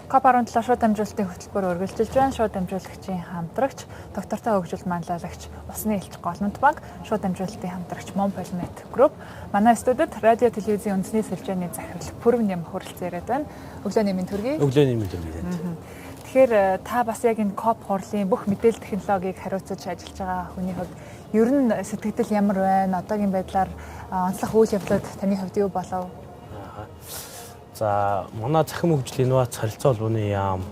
COP17 шууд дамжуулалтын хөтөлбөр үргэлжилж байна. Шууд дамжуулагчийн хамтрагч, доктортой хөгжил манлайлагч, Усны элч Голомт банк, шууд дамжуулалтын хамтрагч Мон Полимет Групп. Манай студид радио телевизийн үндэсний сүлжээний захирал Пүрэв Нэм хуралцсан яриад байна. Өглөөний мэнд төргий. Өглөөний мэнд төргий. Тэгэхээр та бас яг энэ COP хурлын бүх мэдээлэл технологиг хариуцаж ажиллаж байгаа хүний хувьд ер нь сэтгэл ямар байна? Одоогийн байдлаар онцлог үйл явдлууд таны хувьд юу болов? За манай захим хөгжлийн инновац харилцаа холбооны яам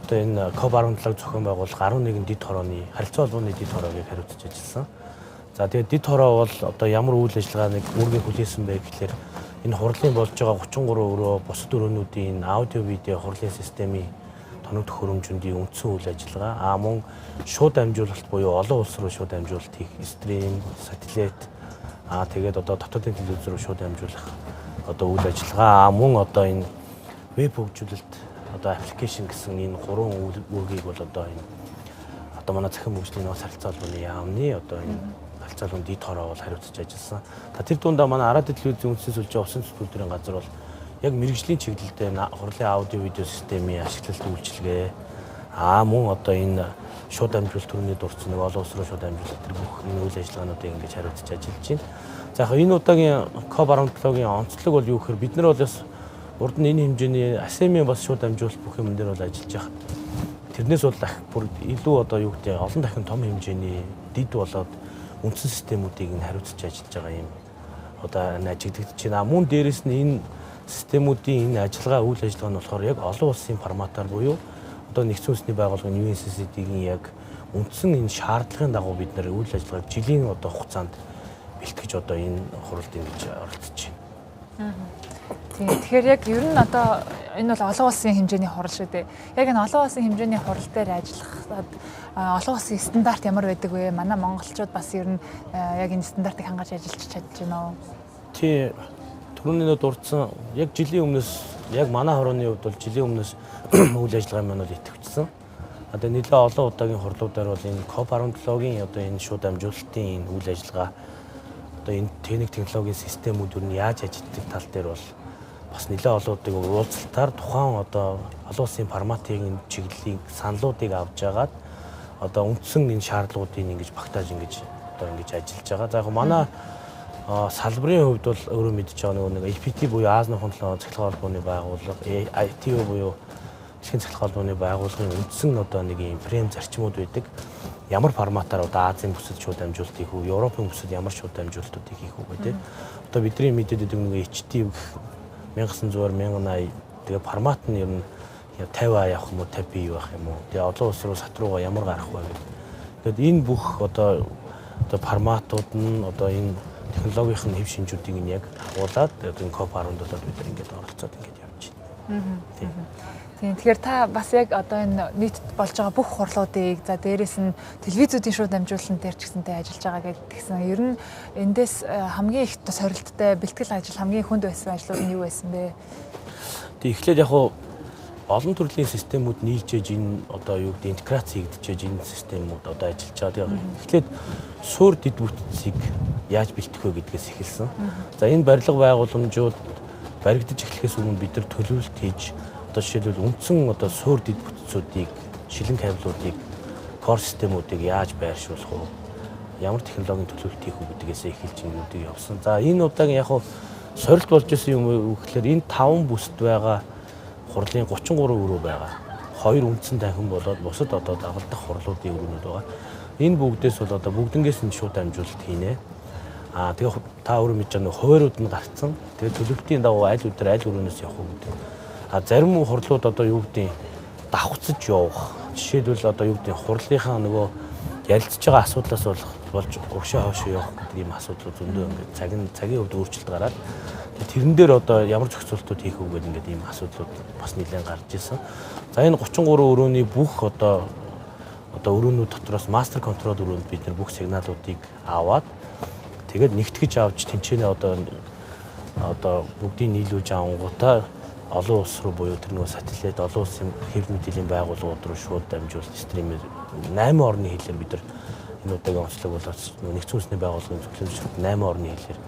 одоо энэ COP17 зохион байгуулах 11 дэд хорооны харилцаа холбооны дэд хороогийг хариуцаж ажилласан. За тэгээд дэд хороо бол одоо ямар үйл ажиллагааг үүргээ хүлээсэн бэ гэхээр энэ хурлын болж байгаа 33 өрөө бусад өрөөнүүдийн аудио видео хурлын системийн тоног төхөөрөмжүүдийн үндсэн үйл ажиллагаа мөн шууд дамжуулалт буюу олон улс руу шууд дамжуулалт хийх стрим, сателлит тэгээд одоо дотоодын телевиз рүү шууд дамжуулах одоо үйл ажиллагаа мөн одоо энэ веб хөгжүүлэлт одоо аппликейшн гэсэн энэ гурван үүргийг бол одоо энэ одоо манай захим хөгжлийн нөөц харилцаа холбооны яамны одоо энэ харилцаа холбооны дэд хороо бол хариуцаж ажилласан. Тэр дундаа манай Араад телевизийн үндсэн сүлжээ усан төлбөрийн газар бол яг мэрэгжлийн чиглэлдээ хурлын аудио видео системийн ашиглалт үйлчилгээ мөн одоо энэ шууд дамжуулалт төрөний дурдсан нэг олон улс руу шууд дамжуулалт тэр бүх энэ үйл ажиллагаануудыг ингэж хариуцаж ажиллаж байна. За яг энэ удаагийн COP17-гийн онцлог бол юу гэхээр бид нар бол бас урд нь энэ хэмжээний ASEAN-ийн бас шууд дамжуулалт бүх юм дээр бол ажиллаж байгаа. Тэрнээс бол бүр илүү одоо юу гэдэг олон дахин том хэмжээний дэд болоод үндсэн системүүдийг нь хариуцаж ажиллаж байгаа юм одоо ажиглагдаж байна. Мөн дээрэс нь энэ системүүдийн энэ ажиллагаа үйл ажиллагаа нь болохоор яг олон улсын форматаар буюу одоо нэгдсэн үндэсний байгууллагын UNCCD-ийн яг үндсэн энэ шаардлагын дагуу бид нар үйл ажиллагааг жилийн одоо хугацаанд бэлтгэж одоо энэ хуралд ингэж оролцож байна. Тийм. Тэгэхээр яг ер нь одоо энэ бол олон улсын хэмжээний хурал шүү дээ. Яг энэ олон улсын хэмжээний хурал дээр ажиллахад олон улсын стандарт ямар байдаг вэ? Манай монголчууд бас ер нь яг энэ стандартыг хангаж ажиллаж чадж байна уу? Тийм. Түрүүний дурдсан яг жилийн өмнөөс яг манай хорооны хувьд бол жилийн өмнөөс үйл ажиллагаа маань бол идэвхжсэн. Одоо нэлээд олон удаагийн хурлуудаар бол энэ COP17-гийн одоо энэ шууд дамжуулалтын энэ үйл ажиллагаа одоо энэ технологийн системүүд юу нь яаж ажилладаг тал дээр бол бас нэлээд олон удаагийн уулзалтаар тухайн одоо олон улсын форматын чиглэлийн саналуудыг авч агаад одоо үндсэн энэ шаардлагуудыг ингэж багтааж ингэж одоо ингэж ажиллаж байгаа. За яг манай салбарын хувьд бол өөрөө мэдж байгаа нэг APT буюу Азийн хөндлөн цахилгаан холбооны байгууллага, ITO буюу Дэлхийн цахилгаан холбооны байгууллагын үндсэн одоо нэг юм фрейм зарчмууд байдаг. Ямар форматаар одоо Азийн бүсэд шууд дамжуулалт хийх үү, Европын бүсэд ямар шууд дамжуулалтуудыг хийх үү гэдэг. Одоо бидний мэдээд байгаа нэг HT 1900, 1080 тэгээ формат нь ер нь 50А явах юм уу, 50B явах юм уу. Тэгээ олон улс руу сат руугаа ямар гарах вэ гэдэг. Тэгэд энэ бүх одоо форматууд нь одоо энэ технологийн хэв шинжүүдийг нь яг агуулад энэ COP17-д бид нар ингээд оролцоод ингээд явж байна. Тийм. Тэгэхээр та бас яг одоо энэ нийт болж байгаа бүх хурлуудыг за дээрэс нь телевизүүдийн шууд дамжуулалт дээр ч гэсэнтэй ажиллаж байгаа гэдгсэн. Ер нь эндээс хамгийн их сорилттой бэлтгэл ажил хамгийн хүнд байсан ажлууд нь юу байсан бэ? Тэг эхлээд яг олон төрлийн системүүд нийлжээж энэ одоо юу гэдэг интеграц хийгдчихэж энэ системүүд одоо ажиллаж байгаа. Эхлээд суур дэд бүтцийг яаж бэлтгэх вэ гэдгээс эхэлсэн. За энэ барилга байгууламжууд баригдаж эхлэхээс өмнө бид нар төлөвлөлт хийж одоо жишээлбэл үндсэн одоо суур дэд бүтцүүдийг, шилэн кабелуудыг, кор системүүдийг яаж байршуулах вэ? Ямар технологийн төлөвлөлт хийх үү гэдгээс эхэлж юмнуудыг явсан. За энэ удаагийн яг сорилт болж исэн юм уу гэхээр энэ 5 бүсд байгаа хурлын 33 өрөө байгаа. 2 үндсэн танхим болоод бусад одоо дагалдах хурлуудын өрөөнүүд байгаа. Энэ бүгдээс бол одоо бүгднгээс нь шууд дамжуулалт хийнэ. Тэгээ та өөрөө мэдж байгаа хуваарууд нь гарцсан. Тэгээ төлөвлөлтийн дагуу аль өдөр аль өрөөнөөс явах уу гэдэг. Зарим хурлууд одоо юу гэдэг давхцаж явах. Жишээлбэл одоо юу гэдэг хурлынхаа нөгөө ярилцж байгаа асуудлаас болж урагшаа хоошоо явах гэдэг ийм асуудлууд зөндөө ингээд цагийн хувьд өөрчлөлт гараад тэрэн дээр одоо ямар зохицуултууд хийх үү гэдэг ингээд ийм асуудлууд бас нэлээд гарч ирсэн. За энэ 33 өрөөний бүх одоо өрөөнүүд дотроос мастер контрол өрөөнд бид нар бүх сигналуудыг аваад тэгээд нэгтгэж авч тэнцэнэ одоо бүгдийг нийлүүлж авангуудаа олон улс руу буюу тэр нөгөө сателлит олон улсын хэв мэдээллийн байгууллагууд руу шууд дамжуулалт стримээр 8 орны хэлээр бид нар энэ удаагийн онцлог болоод нэгдсэн үндэсний байгууллагын зөвлөмжлөлт 8 орны хэлээр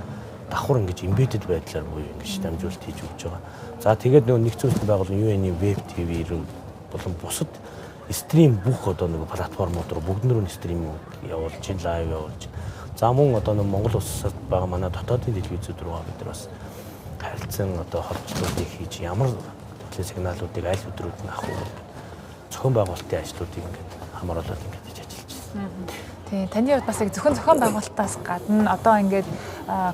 давхар ингэж embedded байдлаар буюу ингэж дамжуулалт хийж өгч байгаа. За тэгээд нөгөө нэгдсэн үндэсний байгууллага UN-ийн веб TV болон бусад стрим бүх одоо нэг платформуд руу бүгд нь стрим явуулж, лайв явуулж. За мөн одоо нэг Монгол улсад байгаа манай дотоодын телевизүүд рүү бид нар бас харилцан одоо холбоотлуудыг хийж ямар сигналуудыг аль өдрүүд нь авах вэ? Зохион байгуулалтын ажлуудыг ингээд хамааруулаад ингээд хийж ажиллаж байна. Тийм, таны хувьд бас яг зөвхөн зохион байгуулалтаас гадна одоо ингээд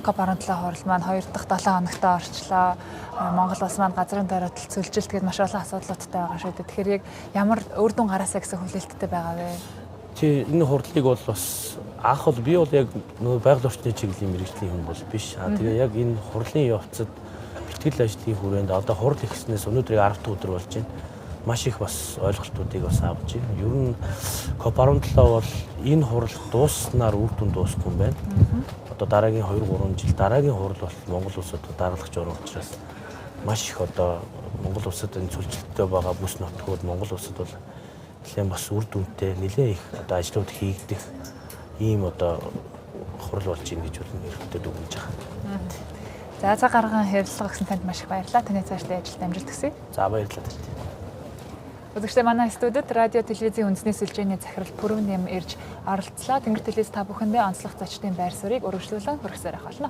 COP17 хурал маань 2 дахь 7 хоногт орчлоо. Монгол улс маань газрын дараатал цөлжилт гээд маш олон асуудлуудтай байгаа шүү дээ. Тэгэхээр яг ямар үр дүн гараасаа гэсэн хүлээлттэй байгаа вэ? Тий, энэ хурлыг бол бас анх бол би бол яг нөгөө байгаль орчны чиглэлийн мэргэжлийн хүн бол биш. Тэгээ яг энэ хурлын явцад бэлтгэл ажлын хүрээнд одоо хурал ихснээс өнөөдрийг 10 дахь өдөр болж байна. Маш их бас ойлголтуудыг бас авч байна. Ер нь COP17 бол энэ хурал дууссанаар үр дүн дуусахгүй юм байна. Одоо дараагийн 2-3 жил дараагийн хурал бол Монгол улсад дараалах журам учраас маш их одоо Монгол улсад энэ цөлжилттэй байгаа бүс нутгууд Монгол улсад бол нэлээд бас үр дүнтэй нэлээд их одоо ажлууд хийгдэх ийм одоо хурал болж ийн гэж бол эрдэмтэд үгэж байгаа. За цаг гарган ярилцлага гэсэн танд маш их баярлалаа. Таны цаашдын ажилд амжилт хүсье. За баярлалаа танд. Үзэгчдээ манай студид радио телевизийн үндэсний сүлжээний захирал Пүрэв Нэм ирж оролцлоо. Тэнгэр телевиз та бүхэндээ онцлог зочдын байр суурийг үргэлжлүүлэн хүргэсээр ах болно.